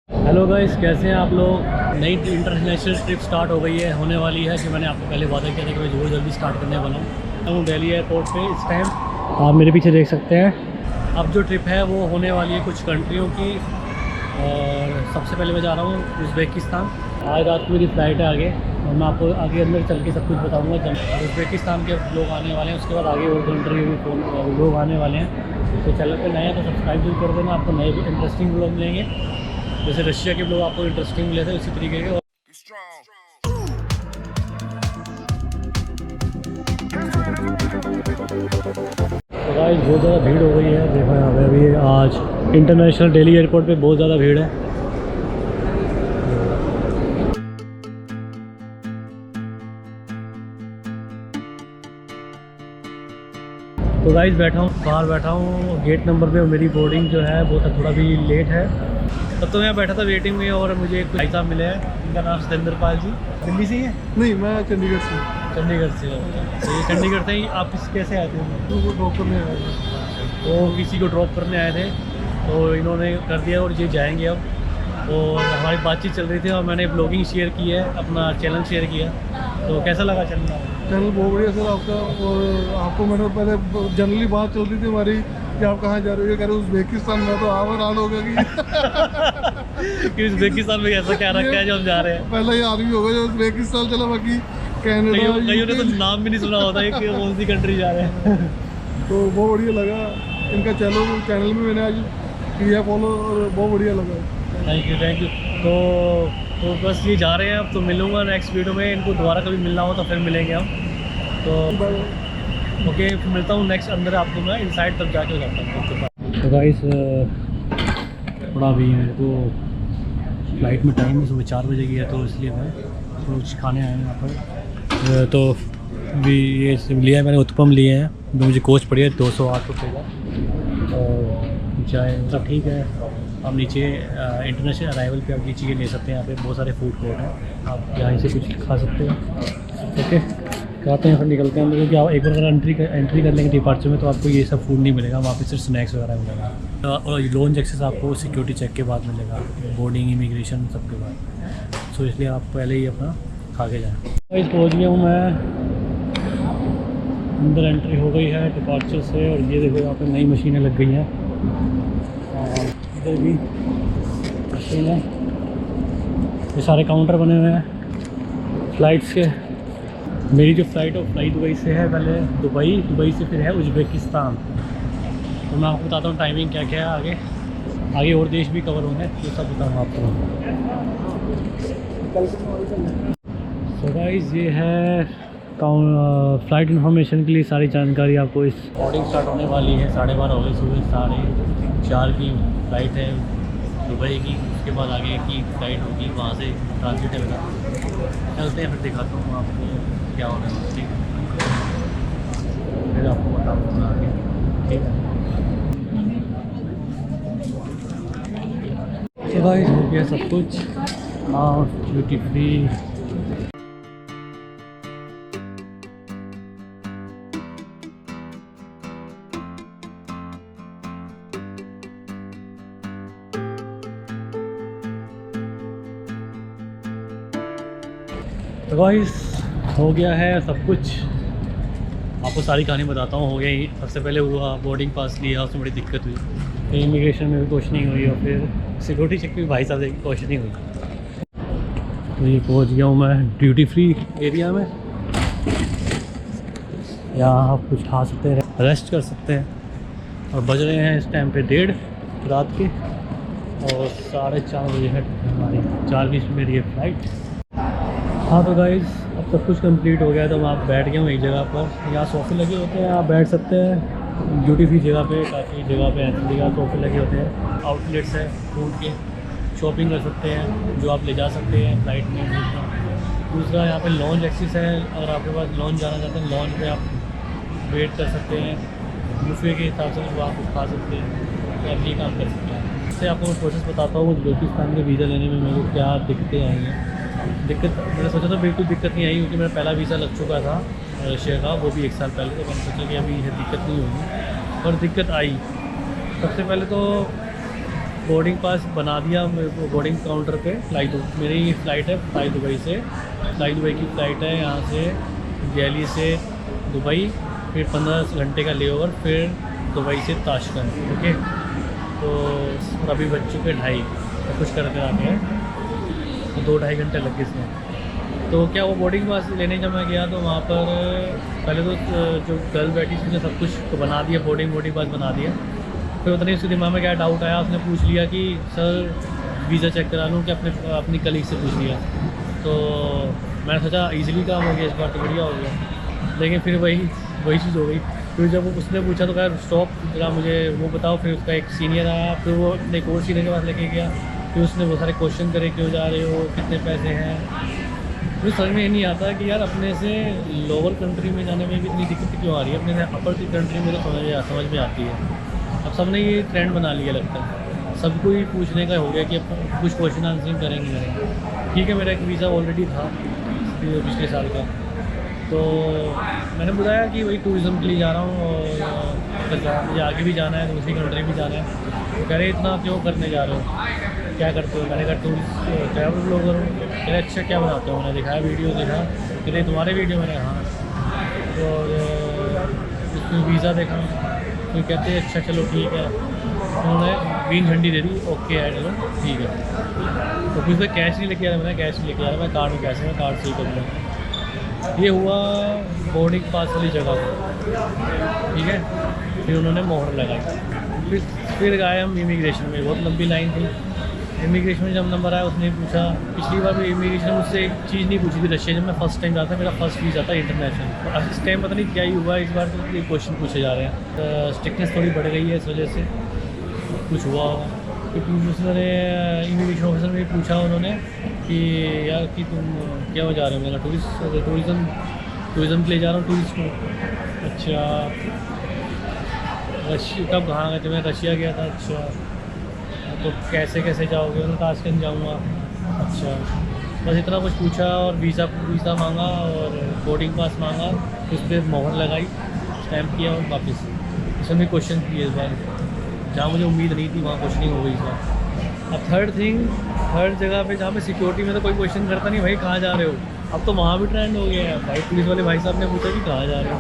Hello guys, कैसे हैं आप लोग। नई इंटरनेशनल ट्रिप स्टार्ट हो गई है, होने वाली है कि मैंने आपको पहले वादा किया था कि मैं बहुत जल्दी स्टार्ट करने वाला हूँ दिल्ली एयरपोर्ट पे। इस टाइम आप मेरे पीछे देख सकते हैं। अब जो ट्रिप है वो होने वाली है कुछ कंट्रियों की, और सबसे पहले मैं जा रहा हूँ उज़्बेकिस्तान। आज रात को मेरी फ़्लाइट है आगे, और मैं आपको आगे अंदर चल के सब कुछ बताऊँगा। जब उज़्बेकिस्तान के लोग आने वाले हैं, उसके बाद आगे और कंट्री में लोग आने वाले हैं। तो चैनल पर नए हैं तो सब्सक्राइब जरूर कर देना, आपको नए इंटरेस्टिंग लोग मिलेंगे। जैसे रशिया के लोग आपको इंटरेस्टिंग मिले थे, उसी तरीके के। तो गाइस बहुत ज़्यादा भीड़ हो गई है, देखो यहाँ पे अभी आज इंटरनेशनल दिल्ली एयरपोर्ट पे बहुत ज़्यादा भीड़ है। तो गाइस बाहर बैठा हूँ गेट नंबर पे, और मेरी बोर्डिंग जो है वो थोड़ा भी लेट है। तब तो मैं बैठा था वेटिंग में, और मुझे एक भाई साहब मिले हैं, इनका नाम सतेंद्र पाल जी। दिल्ली से ही है? नहीं, मैं चंडीगढ़ से। चंडीगढ़ से हो। तो ये चंडीगढ़ से ही आप कैसे आए थे? तो वो ड्रॉप करने आया था। तो किसी को ड्रॉप करने आए थे, तो इन्होंने कर दिया और ये जाएंगे अब। और हमारी बातचीत चल रही थी, और मैंने ब्लॉगिंग शेयर की है, अपना चैनल शेयर किया। तो कैसा लगा चलना? चैनल बहुत बढ़िया सर आपका। और आपको मैंने पहले जनरली बात चल रही थी हमारी कि आप कहाँ जा रहे हो, कह रहे हो उज़्बेकिस्तान में। तो आप हैरान हो गया कि उज़्बेकिस्तान में ऐसा क्या रखा है जो हम जा रहे हैं। पहला ही आदमी होगा जो उज़्बेकिस्तान चला, बाकी कनाडा कईयों ने तो नाम भी नहीं सुना होता है कि कौन सी कंट्री जा रहे हैं। तो बहुत बढ़िया लगा इनका चैनल में मैंने आज किया फॉलो, और बहुत बढ़िया लगा। Thank you. तो बस ये जा रहे हैं अब। तो मिलूंगा नेक्स्ट वीडियो में, इनको दोबारा कभी मिलना हो तो फिर मिलेंगे हम। तो ओके, फिर मिलता हूँ नेक्स्ट। अंदर आपको मैं इनसाइड तक जाके जाता हूँ। तो गाइस थोड़ा अभी मेरे को फ्लाइट में टाइम सुबह 4 बजे की है, तो इसलिए मैं कुछ खाने आया हूँ यहाँ पर। तो भी ये लिया है मैंने, उत्पम लिए हैं जो मुझे कोच पड़ी है 208 रुपये का। और चाय मतलब ठीक है। आप नीचे इंटरनेशनल अराइवल पे आप ये चीज़ें ले सकते हैं। यहाँ पे बहुत सारे फूड कोर्ट हैं, आप यहाँ से कुछ खा सकते हैं। ओके, खाते हैं फिर निकलते हैं। क्योंकि आप एक बार अगर एंट्री कर लेंगे डिपार्चर में, तो आपको ये सब फूड नहीं मिलेगा, वहाँ पे सिर्फ स्नैक्स वगैरह मिलेगा। और लॉन्च एक्सेस आपको सिक्योरिटी चेक के बाद मिलेगा, बोर्डिंग इमिग्रेशन सब के बाद। सो इसलिए आप पहले ही अपना खा के जाएँ। इस पहुँच गया हूँ मैं, अंदर एंट्री हो गई है डिपार्चर से। और ये देखो यहाँ पे नई मशीनें लग गई हैं, और इधर भी मशीन है। ये सारे काउंटर बने हुए हैं फ़्लाइट्स के। मेरी जो फ़्लाइट है वो फ्लाई दुबई से है, पहले दुबई से फिर है उज़्बेकिस्तान। तो मैं आपको बताता हूँ टाइमिंग क्या क्या है। आगे और देश भी कवर होंगे, तो सब बताऊँगा आपको। तो गाइस ये है फ़्लाइट इन्फॉर्मेशन के लिए सारी जानकारी आपको। इस बोर्डिंग स्टार्ट होने वाली है, 12:30 हो गए, सुबह 4:30 की फ़्लाइट है दुबई की। उसके बाद आगे की फ़्लाइट होगी, वहाँ से ट्रांजिट है मेरा। चलते हैं, फिर दिखाता हूँ आपको क्या होगा। ठीक है, फिर आपको बताऊँगा आगे। ठीक है, तो गाइस हो गया सब कुछ। हाँ, ड्यूटी फ्री। तो गाइस हो गया है सब कुछ, आपको सारी कहानी बताता हूँ। हो गया ही, सबसे पहले हुआ बोर्डिंग पास लिया, उसमें बड़ी दिक्कत हुई। फिर इमिग्रेशन में भी कुछ नहीं हुई, और फिर सिक्योरिटी चेक भी भाई साहब से कुछ नहीं हुई। तो ये पहुँच गया हूँ मैं ड्यूटी फ्री एरिया में। यहाँ आप कुछ खा सकते हैं, रेस्ट कर सकते हैं। और बज रहे हैं इस टाइम पे 1:30 रात के, और 4:30 बजे है हमारी 4:20 में मेरी है फ़्लाइट। हाँ तो गाइज़ अब सब कुछ कंप्लीट हो गया, तो मैं आप बैठ गया हूँ एक जगह पर। यहाँ सोफ़े लगे होते हैं, आप बैठ सकते हैं ड्यूटी फ्री जगह पे। काफ़ी जगह पे ऐसी जगह सोफ़े लगे होते हैं। आउटलेट्स हैं फूड के, शॉपिंग कर सकते हैं, जो आप ले जा सकते हैं फ़्लाइट में। दूसरा यहाँ पे लॉन्च एक्सेस है, अगर आपके पास लॉन्च जाना चाहते हैं, लॉन्च में आप वेट कर सकते हैं। बुफे के हिसाब से वो आप कुछ खा सकते हैं, तो आप ये काम कर सकते हैं। इससे आपको मैं प्रोसेस बताता हूँ उज़्बेकिस्तान के वीज़ा लेने में मेरे को क्या दिक्कतें आई हैं। दिक्कत मैंने सोचा था बिल्कुल दिक्कत नहीं आई, क्योंकि मेरा पहला वीज़ा लग चुका था रशिया का, वो भी 1 साल पहले। तो मैंने सोचा कि अभी ये दिक्कत नहीं होगी, पर दिक्कत आई। सबसे पहले तो बोर्डिंग पास बना दिया बोर्डिंग काउंटर पे। मेरी फ़्लाइट है फ्लाई दुबई से, फ्लाई दुबई की फ़्लाइट है यहाँ से दिल्ली से दुबई, फिर 15 घंटे का लेओवर, फिर दुबई से ताशकंद। ओके, तो अभी बज चुके 2:30, तो कुछ करते आते हैं, तो 2-2.5 घंटे लग गए इसमें। तो क्या वो बोर्डिंग पास लेने जब मैं गया तो वहाँ पर पहले तो जो गर्ल बैठी थी उसने सब कुछ बना दिया, बोर्डिंग पास बना दिया। फिर पता नहीं उसके दिमाग में क्या डाउट आया, उसने पूछ लिया कि सर वीज़ा चेक करा लूँ, कि अपनी कलीग से पूछ लिया। तो मैंने सोचा इजीली काम हो गया इस बार, तो बढ़िया हो गया। लेकिन फिर वही चीज़ हो गई। फिर जब उसने पूछा तो खैर स्टॉप जरा मुझे वो बताओ। फिर उसका एक सीनियर आया, फिर वो एक और सीनियर के पास लेके गया। फिर उसने बहुत सारे क्वेश्चन करे, क्यों जा रहे हो, कितने पैसे हैं। मुझे समझ में ये नहीं आता कि यार अपने से लोअर कंट्री में जाने में भी इतनी दिक्कत क्यों आ रही है, अपने से अपर कंट्री में तो समझ में आती है। अब सबने ये ट्रेंड बना लिया लगता है, सबको ही पूछने का हो गया कि अब कुछ क्वेश्चन आंसरिंग करेंगे। ठीक है, मेरा एक वीज़ा ऑलरेडी था पिछले साल का, तो मैंने बताया कि वही टूरिज़म के लिए जा रहा हूँ और मुझे आगे भी जाना है, दूसरी कंट्री भी जाना है। तो कह रहे इतना क्यों करने जा रहे हो, क्या करते हो। मैंने कहा टूरिस्ट ट्रैवल ब्लॉगर हूँ। कह रहे अच्छा क्या बनाते हो। मैंने दिखाया वीडियो देखा, कह रहे तुम्हारे वीडियो। मैंने हाँ, और उसमें वीज़ा देखा, तो कहते हैं अच्छा चलो ठीक है। उन्होंने ग्रीन झंडी दे दी, ओके है चलो ठीक है। तो कुछ मैं कैश नहीं लेके आ रहा, मैंने कैश नहीं लेके आ रहा, मैं कार्ड में कैश है, मैं कार्ड से ही करूँगा। ये हुआ बोर्डिंग पास वाली जगह पर, ठीक है। फिर उन्होंने मोहर लगाई, फिर गए हम इमिग्रेशन में। बहुत लंबी लाइन थी। इमिग्रेशन में जब नंबर आया उसने पूछा, पिछली बार भी इमिग्रेशन में मुझसे एक चीज़ नहीं पूछी थी रशिया, जब मैं फर्स्ट टाइम जाता, मेरा फर्स्ट वीज़ा था इंटरनेशनल। और इस टाइम पता नहीं क्या ही हुआ, इस बार तो ये क्वेश्चन पूछे जा रहे हैं। स्ट्रिक्टनेस थोड़ी बढ़ गई है, इस वजह से कुछ हुआ होगा। क्योंकि उसने इमिग्रेशन ऑफिसर में पूछा उन्होंने कि यार कि तुम क्या हो जा रहे हो। मेरा टूरिज़म के लिए जा रहा हूँ, टूरिस्ट को। अच्छा रशिया कब कहाँ गए थे। मैं रशिया गया था। अच्छा तो कैसे जाओगे। उन्होंने ताशकंद जाऊँगा। अच्छा बस इतना कुछ पूछा, और वीज़ा मांगा और बोर्डिंग पास मांगा, उस पर मोहर लगाई, स्टैम्प किया और वापस। इसमें भी क्वेश्चन किए इस बार, जहाँ मुझे उम्मीद नहीं थी वहाँ क्वेश्चनिंग हो गई इस बार। अब थर्ड जगह पे जहाँ पे सिक्योरिटी में तो कोई क्वेश्चन करता नहीं, भाई कहाँ जा रहे हो। अब तो वहाँ भी ट्रेंड हो गया है भाई, पुलिस वाले भाई साहब ने पूछा कि कहाँ जा रहे हो।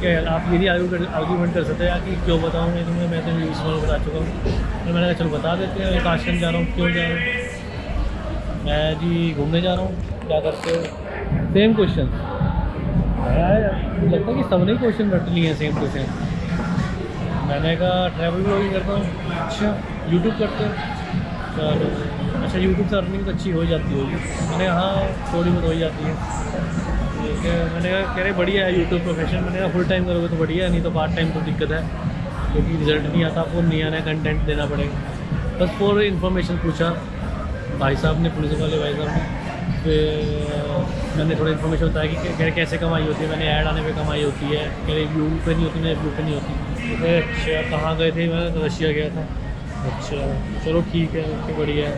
क्या आप ये नहीं आर्गूमेंट कर सकते यार कि क्यों बताऊँ मैं तुम्हें, मैं तो इस बार बता चुका हूँ। तो मैंने कहा चलो बता देते हैं, मैं ताशकंद जा रहा हूँ। क्यों जा रहा हूँ। मैं जी घूमने जा रहा हूँ। क्या करते हो। सेम क्वेश्चन लगता है कि सबने क्वेश्चन रट लिए हैं, सेम क्वेश्चन। मैंने कहा ट्रैवल ब्लॉगिंग करता हूँ। अच्छा यूट्यूब करते हो। चलो अच्छा यूट्यूब से अर्निंग तो अच्छी हो जाती होगी। मैंने कहा हाँ थोड़ी बहुत हो जाती है। मैंने कहा कह रहे बढ़िया है यूट्यूब प्रोफेशन। मैंने कहा फुल टाइम करोगे तो बढ़िया है, नहीं तो पार्ट टाइम तो दिक्कत है, क्योंकि रिज़ल्ट नहीं आता, आपको नया कंटेंट देना पड़ेगा। बस फॉर इन्फॉर्मेशन पूछा भाई साहब ने, पुलिस वाले भाई साहब ने। फिर मैंने थोड़ा इन्फॉर्मेशन बताया कि कह रहे कैसे कमाई होती है। मैंने ऐड आने पे कमाई होती है, कह रहे व्यू पे नहीं होती, मेरे व्यू पे नहीं होती। तो अच्छा कहाँ गए थे। मैं तो रशिया गया था। अच्छा चलो ठीक है, ओके बढ़िया है।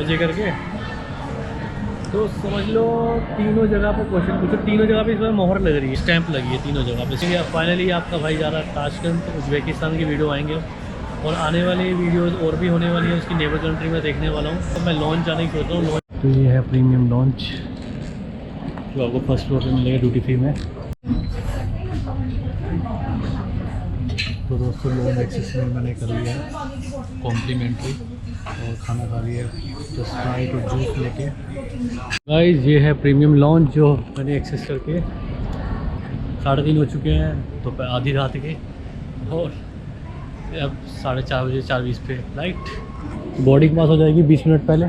ऐसे करके तो समझ लो तीनों जगह पर क्वेश्चन पूछो, तीनों जगह पे इस बार मोहर लग रही है, स्टैंप लगी है तीनों जगह पे। इसलिए फाइनली आपका भाई जा रहा है ताशकंद। उज़्बेकिस्तान की वीडियो आएंगे और आने वाली वीडियोस और भी होने वाली है, उसकी नेबर कंट्री में देखने वाला हूँ। तो मैं लॉन्च जाने की सोच रहा हूँ। तो ये है प्रीमियम लॉन्च, जो आपको फर्स्ट फ्लोर पर मिलेगा ड्यूटी फ्री में। तो दोस्तों लॉन्च एक्सेस में मैंने कर लिया है कॉम्प्लीमेंट्री, और खाना खा लिया, तो स्प्राइट और जूस लेके। गाइस ये है प्रीमियम लॉन्च जो मैंने एक्सेस करके 3:30 हो चुके हैं, तो आधी रात के, और अब 4:30 बजे 4:20 पे फ्लाइट। बोर्डिंग पास हो जाएगी 20 मिनट पहले।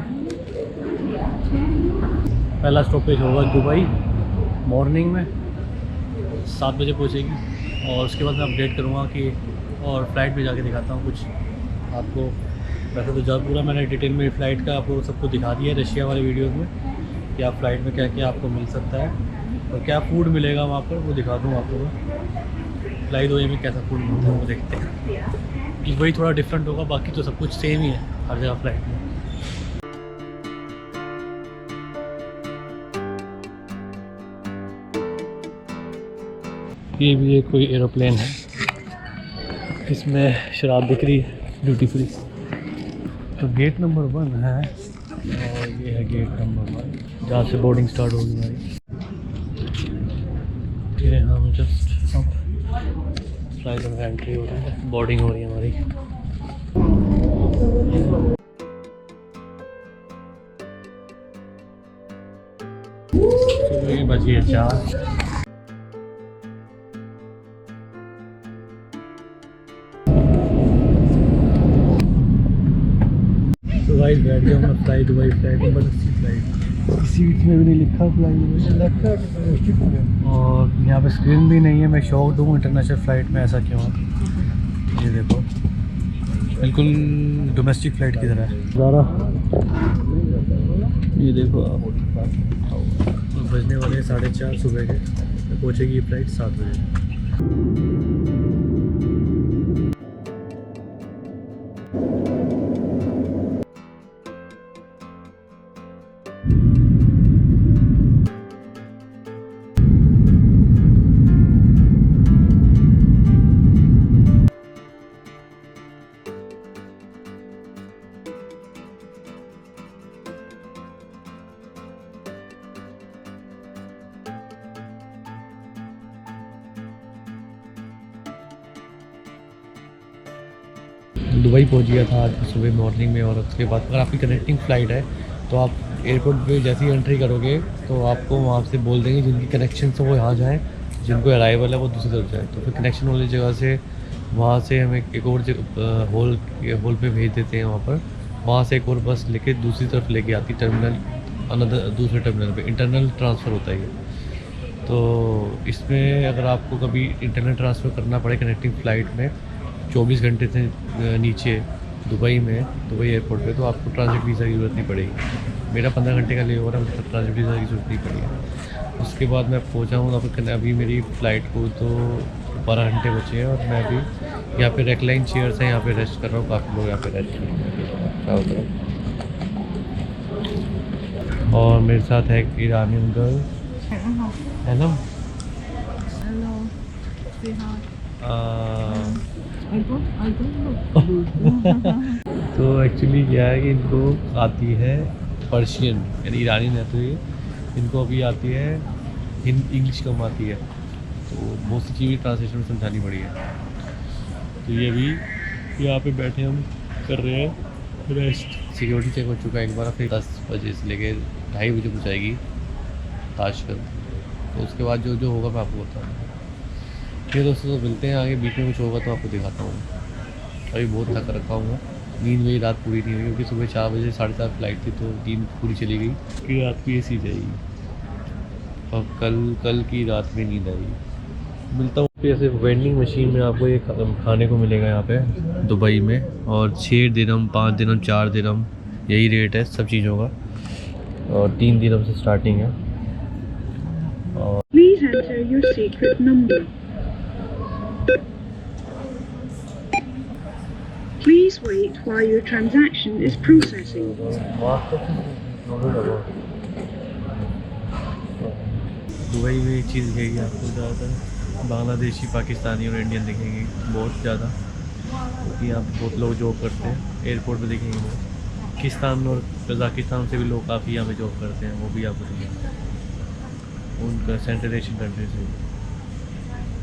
पहला स्टॉपेज होगा दुबई, मॉर्निंग में 7 बजे पहुँचेगी, और उसके बाद मैं अपडेट करूँगा कि, और फ्लाइट भी जाके दिखाता हूँ कुछ आपको। वैसे तो जब पूरा मैंने डिटेल में फ़्लाइट का आपको सबको दिखा दिया है रशिया वाले वीडियोस में, कि आप फ्लाइट में क्या क्या आपको मिल सकता है और क्या फ़ूड मिलेगा वहाँ पर, वो दिखा दूँ आपको। फ्लाई दुबई में कैसा फूड मिलता है वो देखते हैं, कि वही थोड़ा डिफरेंट होगा, बाकी तो सब कुछ सेम ही है हर जगह फ्लाइट में। ये भी एक कोई एरोप्लेन है, इसमें शराब बिक रही है ड्यूटी फ्री। तो गेट नंबर 1 है और ये है गेट नंबर 1 जहाँ से बोर्डिंग स्टार्ट होगी हमारी। ये हम जस्ट फ्लाइट में एंट्री हो रही है, बोर्डिंग हो रही है हमारी। सुबह बजी है 4। तो गाइस बैठ गया मैं flight Dubai flight number 80 flight. Seat में भी नहीं लिखा फ्लाइट और यहाँ पे स्क्रीन भी नहीं है। मैं शॉक्ड हूँ इंटरनेशनल फ़्लाइट में ऐसा क्यों है। ये देखो बिल्कुल डोमेस्टिक फ़्लाइट की तरह है ज़रा। ये देखो आप बजने वाले 4:30 सुबह के, पहुँचेगी ये फ़्लाइट 7 बजे। दुबई पहुंच गया था आज सुबह मॉर्निंग में। और उसके बाद अगर आपकी कनेक्टिंग फ़्लाइट है तो आप एयरपोर्ट पे जैसे ही एंट्री करोगे तो आपको वहाँ से बोल देंगे जिनकी कनेक्शन से वो यहाँ जाएँ, जिनको अराइवल है वो दूसरी तरफ जाए। तो फिर कनेक्शन वाली जगह से वहाँ से हम एक और हॉल पे भेज देते हैं। वहाँ से एक और बस लेके दूसरी तरफ लेके आती टर्मिनल, अनदर दूसरे टर्मिनल पे इंटरनल ट्रांसफ़र होता है। तो इसमें अगर आपको कभी इंटरनल ट्रांसफ़र करना पड़े कनेक्टिंग फ़्लाइट में 24 घंटे से नीचे दुबई एयरपोर्ट पे, तो आपको ट्रांजिट वीज़ा की ज़रूरत नहीं पड़ेगी। मेरा 15 घंटे का लेओवर है, मुझे ट्रांजिट वीज़ा की ज़रूरत नहीं पड़ी। उसके बाद मैं पहुंचा हूँ अभी मेरी फ़्लाइट को तो 12 घंटे बचे हैं और मैं अभी यहाँ पे रेक्लाइन चेयर्स हैं, यहाँ पे रेस्ट कर रहा हूँ। काफ़ी लोग यहाँ पे रेस्ट कर रहे हैं और मेरे साथ है एक ईरानियन गर्ल। हेलो तो एक्चुअली क्या है कि इनको आती है पर्शियन, यानी ईरानियन है तो ये इनको अभी आती है इंग्लिश कम आती है, तो बहुत सी चीज़ें ट्रांसलेशन में समझानी पड़ी है। तो ये भी यहाँ पे बैठे हम कर रहे हैं रेस्ट। सिक्योरिटी चेक हो चुका है एक बार, फिर 10 बजे से लेके 2:30 बजे पहुँचाएगी ताशकंद। तो उसके बाद जो होगा मैं आपको बताऊँगा। फिर दोस्तों तो मिलते हैं आगे, बीच में कुछ होगा तो आपको दिखाता हूँ। अभी बहुत थक रखा हूँ, नींद मेरी रात पूरी नहीं हुई क्योंकि सुबह 4 बजे 4:30 फ्लाइट थी, तो नींद पूरी चली गई कि रात की ऐसी जाएगी और कल की रात में नींद आएगी। मिलता हूँ ऐसे वेंडिंग मशीन में आपको ये खाने को मिलेगा यहाँ पे दुबई में, और 6 दिरहम 5 दिरहम 4 दिरहम यही रेट है सब चीज़ों का, और 3 दिरहम से स्टार्टिंग है। और Please enter your secret number. Please wait while your transaction is processing. Dubai में एक चीज़ दिखेगी आपको ज़्यादातर बांग्लादेशी, पाकिस्तानी और इंडियन दिखेंगे बहुत ज़्यादा, क्योंकि यहाँ पे बहुत लोग जॉब करते हैं। एयरपोर्ट पे दिखेंगे वो पाकिस्तान और कज़ाकिस्तान से भी लोग काफ़ी यहाँ पे जॉब करते हैं, वो भी आपको दिखेंगे उनका सेंट्रल एशियन कंट्री से।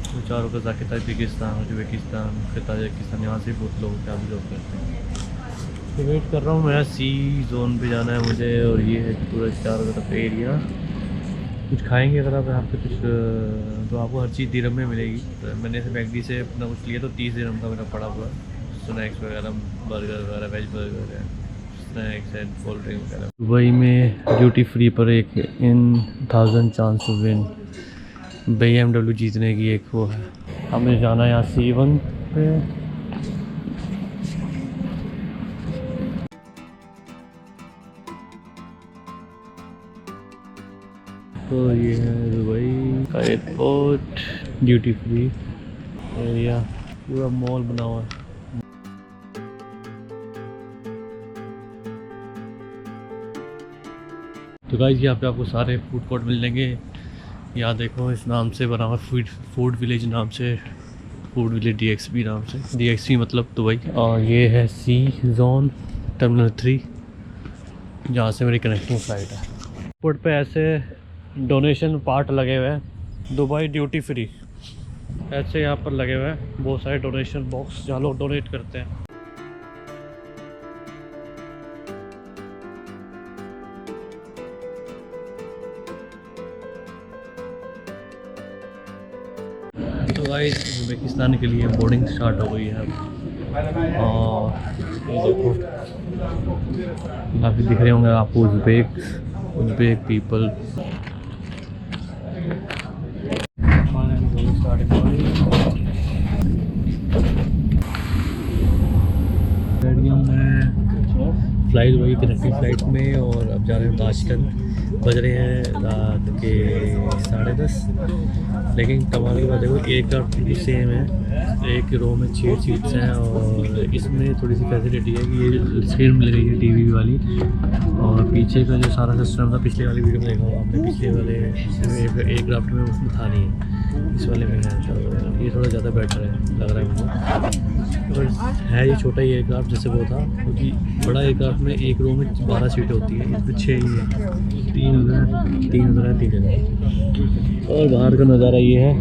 तो चारों कज़ाकिस्तान, पाकिस्तान, उज़्बेकिस्तान, ताजिकिस्तान, यहाँ से बहुत लोग यहाँ पे जॉब करते हैं। तो वेट कर रहा हूँ, मेरा सी जोन पे जाना है मुझे, और ये है पूरा चारों तरफ एरिया। कुछ खाएंगे अगर आप यहाँ पे कुछ, तो आपको हर चीज़ दिरहम में मिलेगी। तो मैंने ऐसे मैकडी से अपना कुछ लिया तो 30 दिरहम का मेरा पड़ा हुआ, स्नैक्स वगैरह, बर्गर वगैरह, वेज बर्गर है, स्नैक्स एंड कोल्ड ड्रिंक वगैरह। दुबई में ड्यूटी फ्री पर एक इन 1000 चांस टू विन BMW जीतने की एक वो है। हमें जाना है यहाँ C1 पे। तो ये है दुबई का एयरपोर्ट, ड्यूटी फ्री एरिया, पूरा मॉल बना हुआ है। तो गाइस यहाँ पे आपको सारे फूड कोर्ट मिल जाएंगे। यहाँ देखो इस नाम से बना हुआ फूड विलेज नाम से, फूड विलेज DXB नाम से, DXB मतलब दुबई। और ये है सी जोन, टर्मिनल 3, जहाँ से मेरी कनेक्टिंग फ़्लाइट है। एयरपोर्ट पे ऐसे डोनेशन पार्ट लगे हुए हैं, दुबई ड्यूटी फ्री ऐसे यहाँ पर लगे हुए हैं बहुत सारे डोनेशन बॉक्स जहाँ लोग डोनेट करते हैं। तो गाइस उज़्बेकिस्तान के लिए बोर्डिंग स्टार्ट हो गई है अब। और ये देखो काफ़ी दिख रहे होंगे आपको उज़्बेक पीपल। स्टेडियम में फ्लाइट वही कनेक्टिंग फ़्लाइट में, और अब जा रहे हैं ताशकंद। बज रहे हैं रात के 10:30। लेकिन कमाल की बात देखो, एयरक्राफ्ट भी सेम है, एक रो में 6 सीट्स हैं और इसमें थोड़ी सी फैसिलिटी है कि ये स्क्रीन मिल रही है टीवी वाली, और पीछे का जो सारा सिस्टम था पिछले वाली वीडियो में देखा होगा आपने, पिछले वाले एयरक्राफ्ट में उसमें था नहीं है, इस वाले में है। तो ये थोड़ा ज़्यादा बेटर है लग रहा है मुझे। और है ये छोटा ही एयरक्राफ्ट जैसे वो था, क्योंकि बड़ा एयरक्राफ्ट में एक रो में 12 सीटें होती है, इसमें 6 ही है, 3 है। और बाहर का नज़ारा ये है।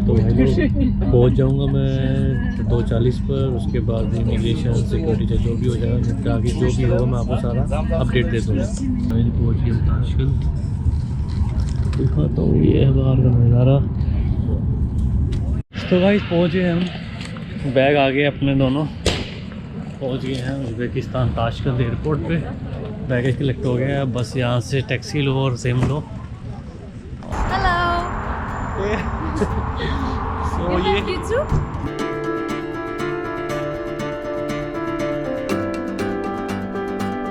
तो पहुंच जाऊंगा मैं 2:40 पर, उसके बाद इमिग्रेशन सिक्योरिटी जो भी हो जाएगा निपटा के जो भी होगा मैं आपको सारा अपडेट दे दूँगा। मैं पहुँच गया ताशकंद, दिखाता हूँ ये है बाहर का नज़ारा। तो गाइस पहुँच गए हम, बैग आ गए अपने दोनों, पहुँच गए हैं उज़्बेकिस्तान ताशकंद एयरपोर्ट पे। बैगेज कलेक्ट हो गया है, बस यहाँ से टैक्सी लो और same low. Hello. So You ये have YouTube?